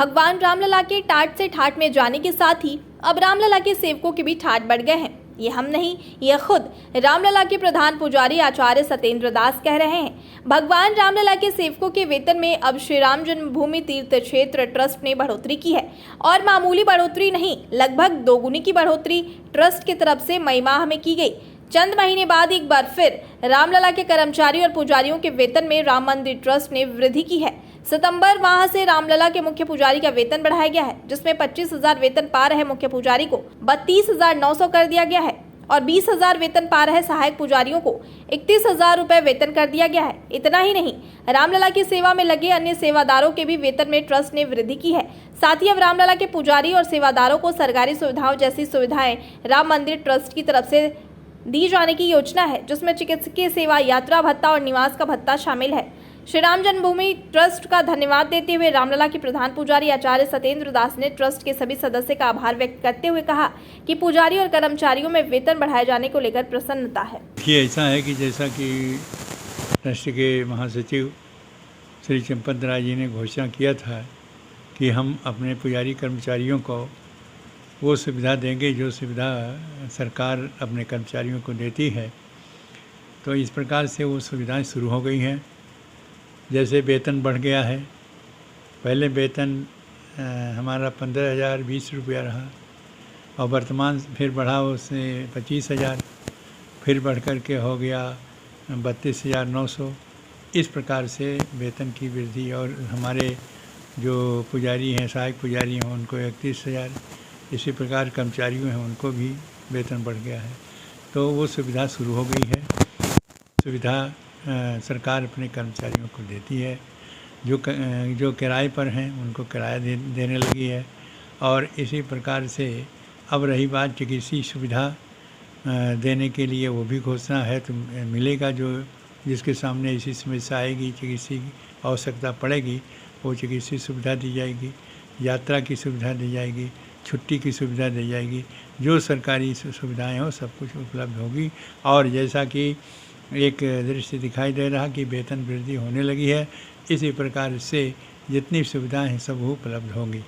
भगवान रामलला के टाट से ठाट में जाने के साथ ही अब रामलला के सेवकों के भी ठाट बढ़ गए हैं। ये हम नहीं, ये खुद रामलला के प्रधान पुजारी आचार्य सत्येंद्र दास कह रहे हैं। भगवान रामलला के सेवकों के वेतन में अब श्री राम जन्मभूमि तीर्थ क्षेत्र ट्रस्ट ने बढ़ोतरी की है और मामूली बढ़ोतरी नहीं, लगभग दोगुनी की बढ़ोतरी ट्रस्ट की तरफ से मई माह में की गई। चंद महीने बाद एक बार फिर रामलला के कर्मचारी और पुजारियों के वेतन में राम मंदिर ट्रस्ट ने वृद्धि की है। सितंबर माह से रामलला के मुख्य पुजारी का वेतन बढ़ाया गया है, जिसमें 25,000 वेतन पा रहे मुख्य पुजारी को 32,900 कर दिया गया है और 20,000 वेतन पा रहे सहायक पुजारियों को 31,000 रुपए वेतन कर दिया गया है। इतना ही नहीं, रामलला की सेवा में लगे अन्य सेवादारों के भी वेतन में ट्रस्ट ने वृद्धि की है। साथ ही अब रामलला के पुजारी और सेवादारों को सरकारी सुविधाओं जैसी सुविधाएं राम मंदिर ट्रस्ट की तरफ से दी जाने की योजना है, जिसमें चिकित्सकीय सेवा, यात्रा भत्ता और निवास का भत्ता शामिल है। श्री राम जन्मभूमि ट्रस्ट का धन्यवाद देते हुए रामलला के प्रधान पुजारी आचार्य सत्येंद्र दास ने ट्रस्ट के सभी सदस्य का आभार व्यक्त करते हुए कहा कि पुजारी और कर्मचारियों में वेतन बढ़ाए जाने को लेकर प्रसन्नता है। ये ऐसा है कि जैसा कि ट्रस्ट के महासचिव श्री चंपत राय जी ने घोषणा किया था कि हम अपने पुजारी कर्मचारियों को वो सुविधा देंगे जो सुविधा सरकार अपने कर्मचारियों को देती है, तो इस प्रकार से वो सुविधाएं शुरू हो गई हैं। जैसे वेतन बढ़ गया है, पहले वेतन हमारा 15,020 रुपया रहा और वर्तमान फिर बढ़ा उससे 25,000, फिर बढ़ कर के हो गया 32,900। इस प्रकार से वेतन की वृद्धि और हमारे जो पुजारी हैं, सहायक पुजारी हैं, उनको 31,000, इसी प्रकार कर्मचारियों हैं उनको भी वेतन बढ़ गया है। तो वो सुविधा शुरू हो गई है। सुविधा सरकार अपने कर्मचारियों को देती है। जो किराए पर हैं उनको किराया देने लगी है। और इसी प्रकार से अब रही बात चिकित्सीय सुविधा देने के लिए, वो भी घोषणा है तो मिलेगा। जो जिसके सामने ऐसी समस्या आएगी, चिकित्सीय आवश्यकता पड़ेगी, वो चिकित्सीय सुविधा दी जाएगी, यात्रा की सुविधा दी जाएगी, छुट्टी की सुविधा दी जाएगी। जो सरकारी सुविधाएं हो सब कुछ उपलब्ध होगी। और जैसा कि एक दृश्य दिखाई दे रहा कि वेतन वृद्धि होने लगी है, इसी प्रकार से जितनी सुविधाएं हैं सब उपलब्ध होंगी।